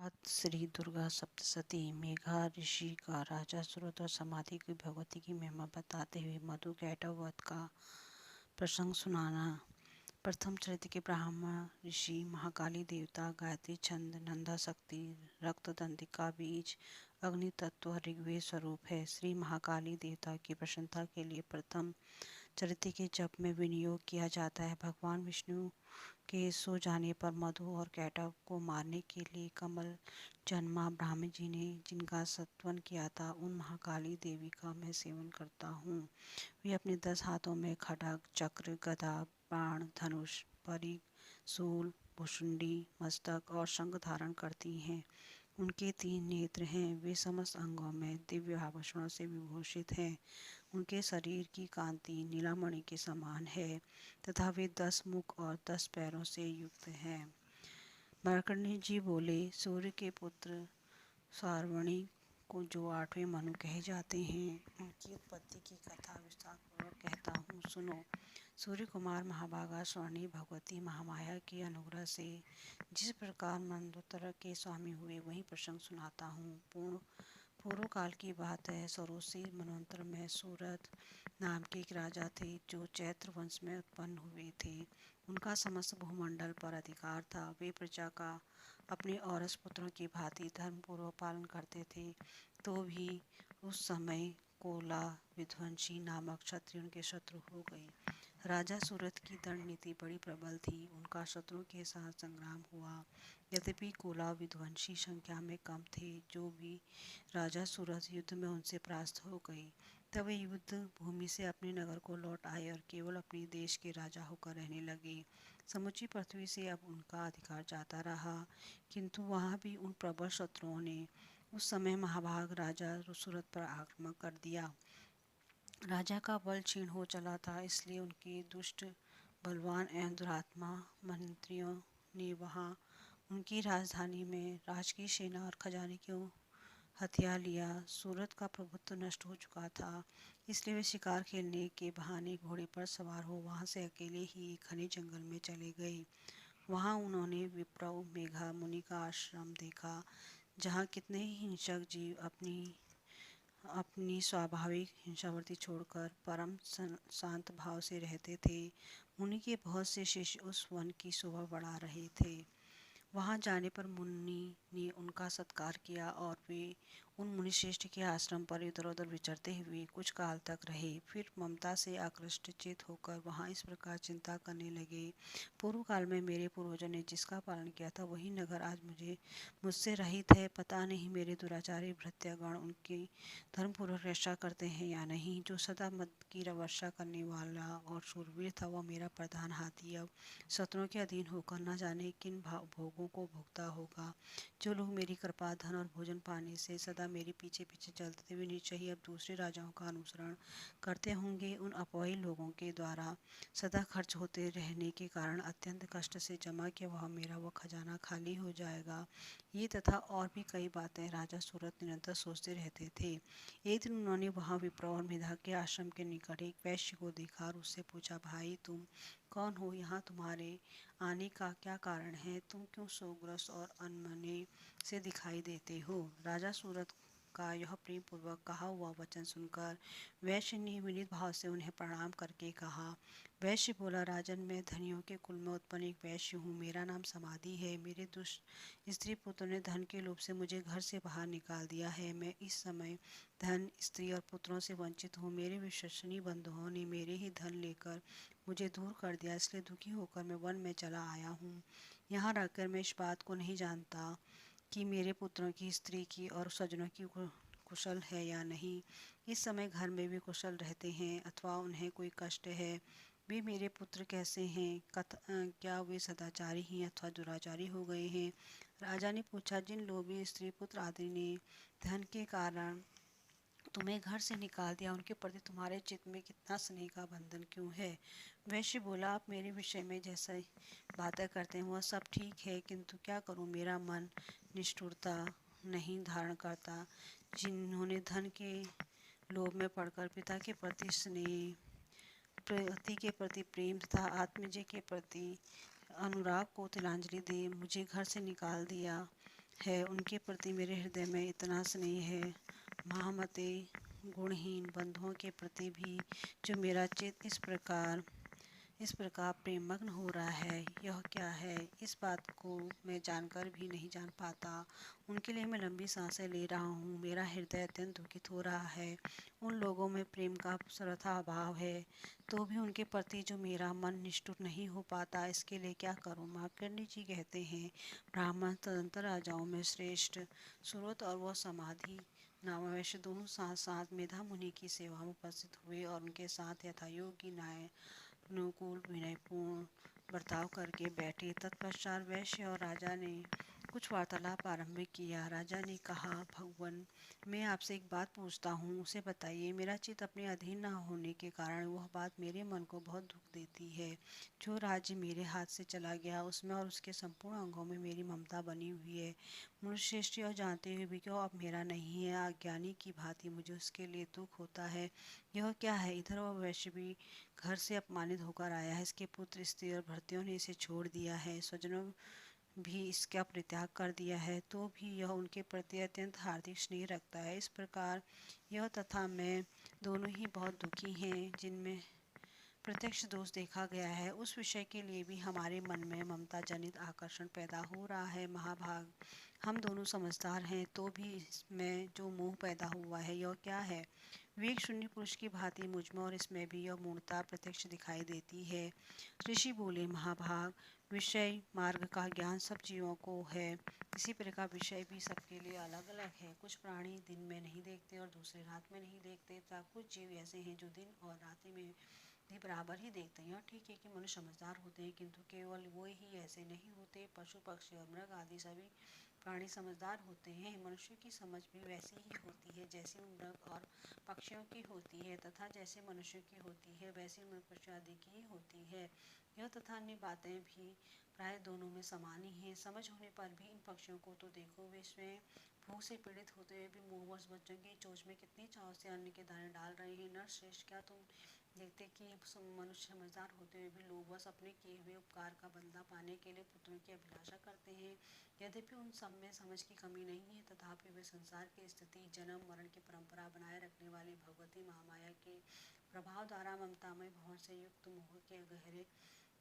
आज श्री दुर्गा सप्तशती मेघा ऋषि का राजा सुरत और समाधि की भगवती की महिमा बताते हुए मधु कैटव वध का प्रसंग सुनाना। प्रथम चरित्र के ब्राह्मण ऋषि महाकाली देवता गायत्री छंद नंदा शक्ति रक्त दंतिका बीज अग्नि तत्व ऋग्वेद स्वरूप है। श्री महाकाली देवता की प्रसन्नता के लिए प्रथम चरित्र के जप में विनियोग किया जाता है। भगवान विष्णु के सो जाने पर मधु और कैटव को मारने के लिए कमल जन्मा ब्राह्मण जी ने जिनका सत्वन किया था, उन महाकाली देवी का मैं सेवन करता हूँ। वे अपने 10 हाथों में खड्ग चक्र गदा बाण धनुष परिघ शूल भुषुंडी मस्तक और शंख धारण करती हैं। उनके 3 नेत्र हैं। वे समस्त अंगों में दिव्य आभूषणों से विभूषित हैं। उनके शरीर की कांति नीलामणि के समान है तथा वे 10 मुख और 10 पैरों से युक्त हैं। मार्कंडेय जी बोले, सूर्य के पुत्र सारवणी को जो 8वें मनु कहे जाते हैं, उनकी उत्पत्ति की कथा विस्तार पूर्वक कहता हूँ, सुनो। सूर्य कुमार महाभागा स्वर्णी भगवती महामाया के अनुग्रह से जिस प्रकार मंदोदर के स्वामी हुए, वही प्रसंग सुनाता हूँ। पूर्व काल की बात है। सरोसी मनवंतर में सूरत नाम के एक राजा थे, जो चैत्र वंश में उत्पन्न हुए थे। उनका समस्त भूमंडल पर अधिकार था। वे प्रजा का अपने औरस पुत्रों की भांति धर्मपूर्वक पालन करते थे। तो भी उस समय कोला विध्वंसी नामक क्षत्रिय उनके शत्रु हो गए। राजा सूरत की दंड नीति बड़ी प्रबल थी। उनका शत्रुओं के साथ संग्राम हुआ। यद्यपि कोला विध्वंसी संख्या में कम थे, जो भी राजा सूरत युद्ध में उनसे परास्त हो गए। तब वे युद्ध भूमि से अपने नगर को लौट आए और केवल अपने देश के राजा होकर रहने लगे। समूची पृथ्वी से अब उनका अधिकार जाता रहा, किंतु वहाँ भी उन प्रबल शत्रुओं ने उस समय महाभाग राजा सूरत पर आक्रमण कर दिया। राजा का बल क्षीण हो चला था, इसलिए उनके दुष्ट बलवान एवं दुरात्मा मंत्रियों ने वहाँ उनकी राजधानी में राजकीय सेना और खजाने को हथिया लिया। सूरत का प्रभुत्व नष्ट हो चुका था, इसलिए वे शिकार खेलने के बहाने घोड़े पर सवार हो वहाँ से अकेले ही एक घने जंगल में चले गए। वहाँ उन्होंने विप्रव मेघा मुनि का आश्रम देखा, जहाँ कितने ही हिंसक जीव अपनी स्वाभाविक हिंसावृत्ति छोड़कर परम शांत भाव से रहते थे। मुनि के बहुत से शिष्य उस वन की शोभा बढ़ा रहे थे। वहाँ जाने पर मुनि ने उनका सत्कार किया और वे उन मुनिश्रेष्ठ के आश्रम पर इधर उधर विचरते हुए कुछ काल तक रहे। फिर ममता से आकृष्टचित होकर वहाँ इस प्रकार चिंता करने लगे, पूर्व काल में मेरे पूर्वजों ने जिसका पालन किया था, वही नगर आज मुझसे रहित है। पता नहीं मेरे दुराचारी भृत्यगण उनकी धर्मपूर्वक रक्षा करते हैं या नहीं। जो सदा मद की वर्षा करने वाला और शूरवीर था, वह मेरा प्रधान हाथी अब शत्रुओं के अधीन होकर न जाने किन भोगों को भोगता होगा। जो लोग मेरी कृपा धन और भोजन पाने से सदा मेरे पीछे पीछे चलते थे, वे निश्चय ही अब दूसरे राजाओं का अनुसरण करते होंगे। उन अपवाही लोगों के द्वारा सदा खर्च होते रहने के कारण अत्यंत कष्ट से जमा किया वह मेरा वह खजाना खाली हो जाएगा। ये तथा और भी कई बातें राजा सूरत निरंतर सोचते रहते थे। एक दिन उन्होंने वहाँ विप्र और मेधा के आश्रम के निकट एक वैश्य को देखा और उससे पूछा, भाई तुम कौन हो? यहाँ तुम्हारे आने का क्या कारण है? तुम क्यों शोकग्रस्त और अनमने से दिखाई देते हो? राजा सूरत का यह प्रेम पूर्वक कहा हुआ वचन सुनकर वैश्य ने विनीत भाव से उन्हें प्रणाम करके कहा। वैश्य बोला, राजन, मैं धनियों के कुल में उत्पन्न एक वैश्य हूँ। मेरा नाम समाधि है। मेरे दुष्ट स्त्री पुत्र ने धन के लोभ से मुझे घर से बाहर निकाल दिया है। मैं इस समय धन स्त्री और पुत्रों से वंचित हूँ। मेरे विश्वसनीय बंधुओं ने मेरे ही धन लेकर मुझे दूर कर दिया, इसलिए दुखी होकर मैं वन में चला आया हूँ। यहाँ रहकर मैं इस बात को नहीं जानता कि मेरे पुत्रों की, स्त्री की और स्वजनों की कुशल है या नहीं। इस समय घर में भी कुशल रहते हैं अथवा उन्हें कोई कष्ट है। वे मेरे पुत्र कैसे हैं? क्या वे सदाचारी हैं अथवा दुराचारी हो गए हैं? राजा ने पूछा, जिन लोभी स्त्री पुत्र आदि ने धन के कारण तुम्हें घर से निकाल दिया, उनके प्रति तुम्हारे चित्त में कितना स्नेह का बंधन क्यों है? वैश्य बोला, आप मेरे विषय में जैसा बातें करते हैं वह सब ठीक है, किंतु क्या करूं, मेरा मन निष्ठुरता नहीं धारण करता। जिन्होंने धन के लोभ में पड़कर पिता के प्रति स्नेह, पति के प्रति प्रेम तथा आत्मजय के प्रति अनुराग को तिलांजलि दे मुझे घर से निकाल दिया, है, उनके प्रति मेरे हृदय में इतना स्नेह है। महामते, गुणहीन बंधुओं के प्रति भी जो मेरा चित्त इस प्रकार प्रेममग्न हो रहा है, यह क्या है? इस बात को मैं जानकर भी नहीं जान पाता। उनके लिए मैं लंबी सांसें ले रहा हूँ। मेरा हृदय अत्यंत दुखित हो रहा है। उन लोगों में प्रेम का सर्वथा अभाव है, तो भी उनके प्रति जो मेरा मन निष्ठुर नहीं हो पाता, इसके लिए क्या करूँ? मार्कंडेय जी कहते हैं, ब्राह्मण तदंतर राजाओं में श्रेष्ठ, सुरत और वह समाधि नामवैश्य दोनों साथ साथ मेधा मुनि की सेवा में उपस्थित हुए और उनके साथ यथायोग्य न्याय अनुकूल विनयपूर्ण बर्ताव करके बैठे। तत्पश्चात वैश्य और राजा ने कुछ वार्तालाप आरंभ किया। राजा ने कहा, भगवान, मैं आपसे एक बात पूछता हूँ, उसे बताइए। मेरा चित्त अपने अधीन न होने के कारण वह बात मेरे मन को बहुत दुख देती है। जो राज्य मेरे हाथ से चला गया, उसमें और उसके संपूर्ण अंगों में मेरी ममता बनी हुई है। मनुष्यश्रेष्ठ यह जानते हुए भी क्यों अब मेरा नहीं है, अज्ञानी की भांति मुझे उसके लिए दुख होता है। यह क्या है? इधर वह वैश्य भी घर से अपमानित होकर आया है। इसके पुत्र, स्त्री और भृत्यों ने इसे छोड़ दिया है। स्वजनों भी इसका परित्याग कर दिया है, तो भी यह उनके प्रति अत्यंत हार्दिक स्नेह रखता है। इस प्रकार यह तथा मैं दोनों ही बहुत दुखी हैं। जिनमें प्रत्यक्ष दोष देखा गया है, उस विषय के लिए भी हमारे मन में ममता जनित आकर्षण पैदा हो रहा है। महाभाग, हम दोनों समझदार हैं, तो भी इसमें जो मोह पैदा हुआ है, यह क्या है? विवेक शून्य पुरुष की भांति मुझमें और इसमें भी यह मूर्णता प्रत्यक्ष दिखाई देती है। ऋषि बोले, महाभाग, विषय मार्ग का ज्ञान सब जीवों को है। इसी प्रकार विषय भी सबके लिए अलग अलग है। कुछ प्राणी दिन में नहीं देखते और दूसरे रात में नहीं देखते, तथा कुछ जीव ऐसे हैं जो दिन और रात्रि में भी बराबर ही देखते हैं। यह ठीक है कि मनुष्य समझदार होते हैं, किंतु केवल वो ही ऐसे नहीं होते। पशु पक्षी और मृग आदि सभी प्राणी समझदार होते हैं। मनुष्य की समझ भी वैसी ही होती है जैसी मृग और पक्षियों की होती है, तथा जैसे मनुष्य की होती है वैसी मृग पशु आदि की होती है। यह तथा अन्य बातें भी प्राय दोनों में समान ही हैं। समझ होने पर भी इन पक्षियों को तो देखो, वे स्वयं भूख से पीड़ित होते हुए भी मोहवश बच्चों की चोंच में कितनी चाव से अन्न के दाने डाल रहे हैं। नरश्रेष्ठ, क्या तुम देखते कि मनुष्य समझदार होते हुए भी लोभवश अपने किए हुए उपकार का बदला पाने के लिए पुत्रों की अभिलाषा करते हैं? यद्यपि उन सब में समझ की कमी नहीं है, तथापि वे संसार की स्थिति, जन्म मरण की परंपरा बनाए रखने वाली भगवती महामाया के प्रभाव द्वारा ममतामय भंवर से युक्त मोह के गहरे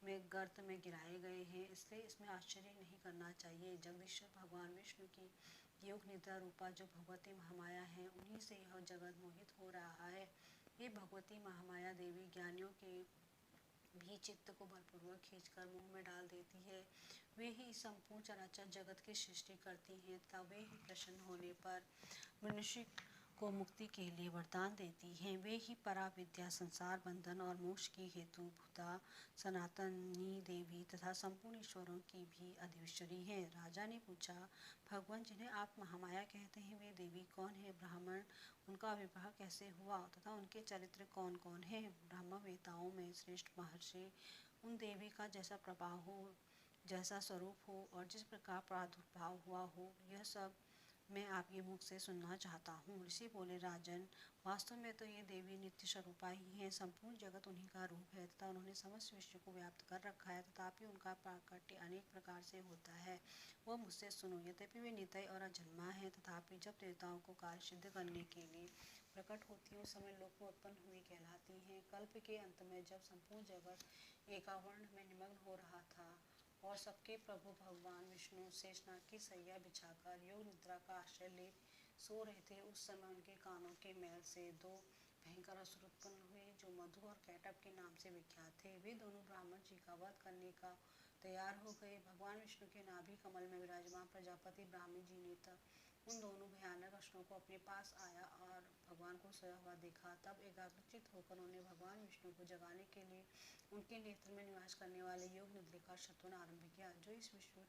में गर्त में गिराए गए हैं। इसलिए इसमें आश्चर्य नहीं करना चाहिए। जगदीश्वर भगवान विष्णु की योग निद्रा रूपा जो भगवती महामाया है, उन्हीं से यह जगत मोहित हो रहा है। ये भगवती महामाया देवी ज्ञानियों के भी चित्त को बलपूर्वक खींचकर मुंह में डाल देती है। वे ही संपूर्ण चराचर जगत की सृष्टि करती हैं, तथा वे ही प्रसन्न होने पर मनुष्य को मुक्ति के लिए वरदान देती हैं। वे ही परा विद्या, संसार बंधन और मोक्ष की हेतु भूता सनातनी देवी तथा संपूर्ण ईश्वरों की भी अधिश्वरी हैं। राजा ने पूछा, भगवान, जिन्हें आप महामाया कहते हैं, वे देवी कौन है? ब्राह्मण, उनका विवाह कैसे हुआ तथा उनके चरित्र कौन कौन है? ब्रह्मवेताओं में श्रेष्ठ महर्षि उन देवी का जैसा प्रभाव हो, जैसा स्वरूप हो और जिस प्रकार प्रादुर्भाव हुआ हो, यह सब मैं आपके मुख से सुनना चाहता हूँ। ऋषि बोले, राजन, वास्तव में तो ये देवी नित्य स्वरूपा ही है। संपूर्ण जगत उन्हीं का रूप है तथा उन्होंने समस्त विश्व को व्याप्त कर रखा है, तथापि उनका प्राकट्य अनेक प्रकार से होता है। वह मुझसे सुनो। यद्यपि वे नित्य और अजन्मा है, तथापि जब देवताओं को कार्य सिद्ध करने के लिए प्रकट होती है, उस समय लोक में उत्पन्न हुई कहलाती हैं। कल्प के अंत में जब संपूर्ण जगत एकावर्ण में निमग्न हो रहा था और सबके प्रभु भगवान विष्णु शेषनाग की सैया बिछाकर योग निद्रा का आश्रय ले सो रहे थे, उस समय उनके कानों के मैल से दो भयंकर असुर उत्पन्न हुए, जो मधु और कैटभ के नाम से विख्यात थे। वे दोनों ब्राह्मण जी का वध करने का तैयार हो गए। भगवान विष्णु के नाभि कमल में विराजमान प्रजापति ब्राह्मण जी ने तब उन दोनों भयानक असुरों को अपने पास आया और भगवान को सोया हुआ देखा। तब एकाग्रचित होकर उन्होंने भगवान विष्णु को जगाने के लिए उनके नेत्र में निवास करने वाले योग निद्रा का शतवन आरंभ किया। जो इस विश्व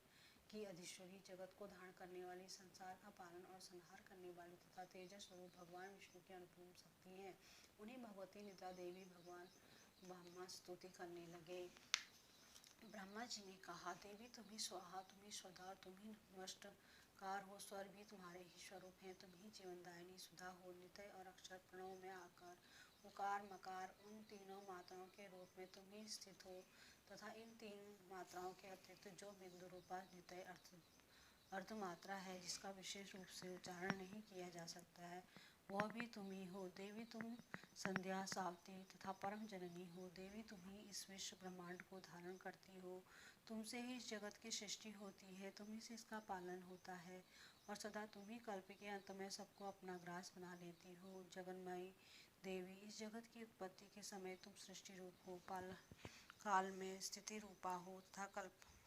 की अधीश्वरी, जगत को धारण करने वाली, संसार का पालन और संहार करने वाली तथा तेजस स्वरूप भगवान विष्णु की अनुपम शक्ति है, उन्हें भगवती निद्रा देवी भगवान ब्रह्मा स्तुति करने लगे। ब्रह्मा जी ने कहा, देवी तुम ही स्वाहा, तुम ही स्वधा, तुम ही नमस्कार हो। स्वर भी तुम्हारे ही स्वरूप हैं। तुम ही जीवनदायिनी सुधा हो। नित्य और अक्षर प्रणव में आकर उकार मकार उन तीनों मात्राओं के रूप में तुम ही स्थित हो, तथा इन तीन मात्राओं के अतिरिक्त जो बिंदु रूपा नित्य अर्थ अर्धमात्रा है जिसका विशेष रूप से उच्चारण नहीं किया जा सकता है, वह भी तुम ही हो। देवी तुम संध्या, सावित्री तथा परम जननी हो। देवी तुम ही इस विश्व ब्रह्मांड को धारण करती हो। तुमसे ही इस जगत की सृष्टि होती है, तुम ही से इसका पालन होता है और सदा तुम ही कल्प के अंत में सबको अपना ग्रास बना लेती हो। जगन्मयी देवी, इस जगत की उत्पत्ति के समय तुम सृष्टि रूप हो, पाल काल में स्थिति रूपा हो तथा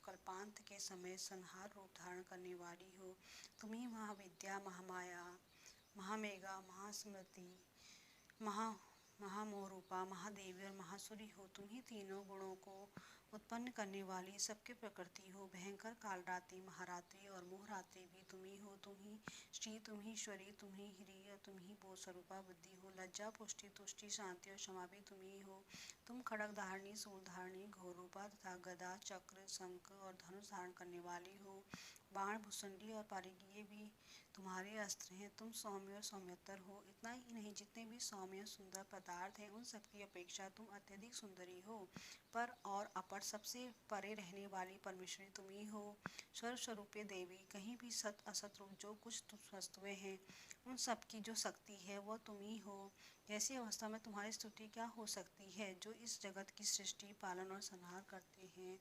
कल्पांत के समय संहार रूप धारण करने वाली हो। तुम ही महाविद्या, महामाया, महामेघा, महास्मृति, महा महामोहरूपा, महादेवी और महासुरी हो। तुम ही तीनों गुणों को उत्पन्न करने वाली सबकी प्रकृति हो। भयंकर कालरात्रि, महारात्रि और मोहरात्रि भी तुम ही हो। तुम ही श्री, तुम ही ईश्वरी, तुम ही हिरी और तुम ही बोध स्वरूपा बुद्धि हो। लज्जा, पुष्टि, तुष्टि, शांति और क्षमा भी तुम ही हो। तुम खड़ग धारणी, सूल धारणी, घोर रूपा तथा गदा, चक्र, शंख और धनुष धारण करने वाली हो। बाण, भुसंडी और पारिगीय भी तुम्हारे अस्त्र हैं। तुम सौम्य और सौम्यतर हो। इतना ही नहीं, जितने भी सौम्य सुंदर पदार्थ हैं उन सबकी अपेक्षा तुम अत्यधिक सुंदरी हो। पर और अपर सबसे परे रहने वाली परमेश्वरी तुम ही हो। सर्वस्वरूपे देवी, कहीं भी सत असत रूप जो कुछ वस्तुएं हैं उन सब की जो शक्ति है वह तुम ही हो। ऐसी अवस्था में तुम्हारी स्तुति क्या हो सकती है। जो इस जगत की सृष्टि, पालन और संहार करते हैं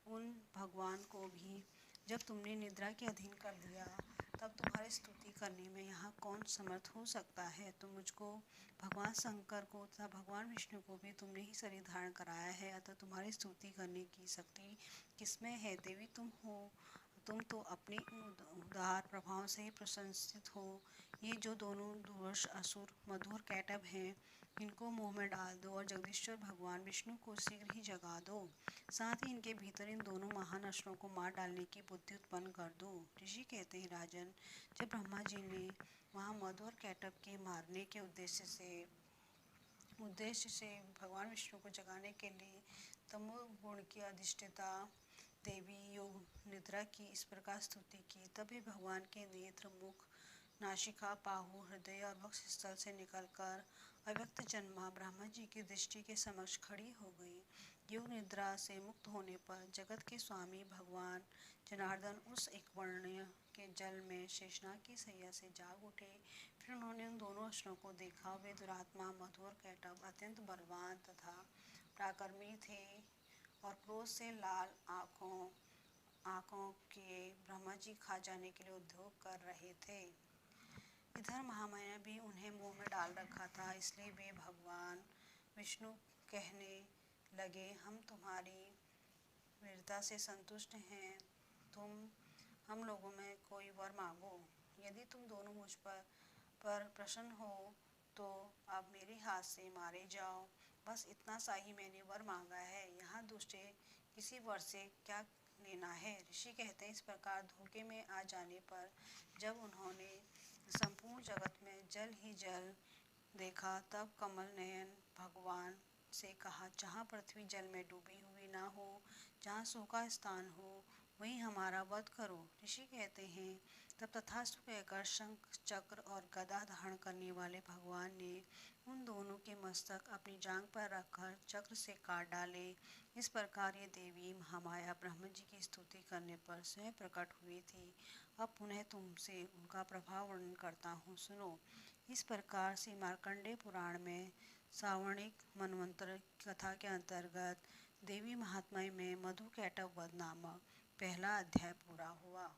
उन भगवान को भी जब तुमने निद्रा के अधीन कर दिया तब तुम्हारी स्तुति करने में यहाँ कौन समर्थ हो सकता है। तो मुझको, भगवान शंकर को तथा भगवान विष्णु को भी तुमने ही शरीर धारण कराया है, अतः तुम्हारी स्तुति करने की शक्ति किसमें है। देवी तुम हो, तुम तो अपने उदार प्रभाव से ही प्रशंसित हो। ये जो दोनों दूरदर्श असुर मधु और कैटभ हैं इनको मुंह में डाल दो और जगदीश्वर भगवान विष्णु को शीघ्र ही जगा दो। साथ ही इनके भीतर इन दोनों महान असुरों को मार डालने की बुद्धि उत्पन्न कर दो। ऋषि कहते हैं, राजन, जब ब्रह्मा जी ने वहाँ मधु और कैटभ के मारने के उद्देश्य से भगवान विष्णु को जगाने के लिए तमोगुण की अधिष्ठिता देवी योग निद्रा की इस प्रकार स्तुति की, तभी भगवान के नेत्र, मुख, नासिका, बाहु, हृदय और वक्ष स्थल से निकलकर अव्यक्त जन्मा ब्रह्मा जी की दृष्टि के समक्ष खड़ी हो गई। योग निद्रा से मुक्त होने पर जगत के स्वामी भगवान जनार्दन उस एक वर्ण्य के जल में शेषनाग की सैया से जाग उठे। फिर उन्होंने उन दोनों असुरों को देखा। वे दुरात्मा मधु और कैटभ अत्यंत बलवान तथा पराक्रमी थे और क्रोध से लाल आँखों के ब्रह्मा जी खा जाने के लिए उद्योग कर रहे थे। इधर महामाया भी उन्हें मुंह में डाल रखा था, इसलिए वे भगवान विष्णु कहने लगे, हम तुम्हारी वीरता से संतुष्ट हैं। तुम हम लोगों में कोई वर मांगो। यदि तुम दोनों मुझ पर प्रसन्न हो तो अब मेरे हाथ से मारे जाओ। बस इतना सा ही मैंने वर मांगा है, यहाँ दूसरे किसी वर से क्या लेना है। ऋषि कहते हैं, इस प्रकार धोखे में आ जाने पर जब उन्होंने संपूर्ण जगत में जल ही जल देखा तब कमल नयन भगवान से कहा, जहाँ पृथ्वी जल में डूबी हुई ना हो, जहाँ सूखा स्थान हो वहीं हमारा वध करो। ऋषि कहते हैं, तब तथास्तु कहकर शंख, चक्र और गदा धारण करने वाले भगवान ने उन दोनों के मस्तक अपनी जांघ पर रखकर चक्र से काट डाले। इस प्रकार ये देवी महामाया ब्रह्मा जी की स्तुति करने पर स्वयं प्रकट हुई थी। अब पुनः तुमसे उनका प्रभाव वर्णन करता हूँ, सुनो। इस प्रकार से मार्कंडेय पुराण में सावर्णिक मनवंतर कथा के अंतर्गत देवी महात्म्य में मधु कैटभ वध नामक पहला अध्याय पूरा हुआ।